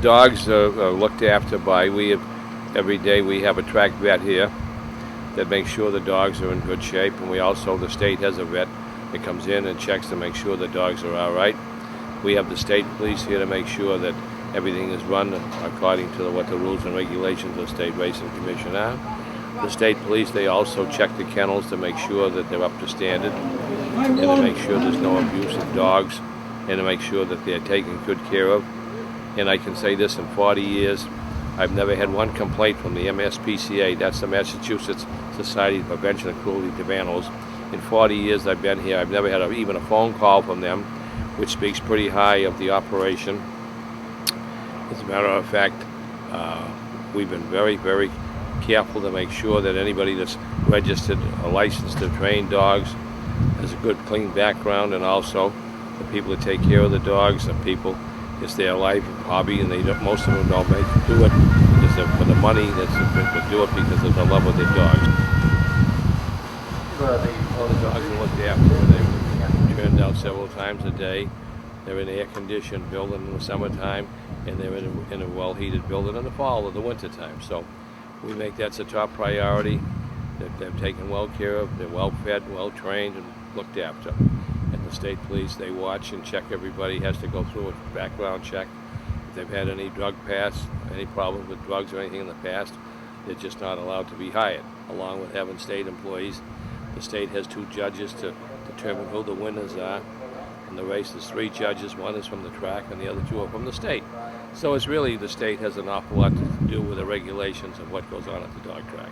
dogs are looked after by, every day we have a track vet here that makes sure the dogs are in good shape, and the state has a vet that comes in and checks to make sure the dogs are all right. We have the state police here to make sure that everything is run according to what the rules and regulations of the State Racing Commission are. The state police, they also check the kennels to make sure that they're up to standard, and to make sure there's no abuse of dogs, and to make sure that they're taken good care of. And I can say this, in 40 years, I've never had one complaint from the MSPCA, that's the Massachusetts Society of Prevention of Cruelty to Animals. In 40 years I've been here, I've never had even a phone call from them, which speaks pretty high of the operation. As a matter of fact, we've been very, very careful to make sure that anybody that's registered or licensed to train dogs has a good, clean background, and also the people that take care of the dogs, the people, it's their life hobby, and most of them don't do it because they're for the money. They do it because of the love of their dogs. All the dogs are looked after. They're turned out several times a day. They're in an air-conditioned building in the summertime, and they're in a well-heated building in the fall or the wintertime. So we make that's a top priority. They're taken well care of. They're well-fed, well-trained, and looked after. And the state police, they watch and check everybody, has to go through a background check. If they've had any drug past, any problems with drugs or anything in the past, they're just not allowed to be hired. Along with having state employees, the state has 2 judges to determine who the winners are. In the race, there's 3 judges. One is from the track, and the other 2 are from the state. So it's really, the state has an awful lot to do with the regulations of what goes on at the dog track.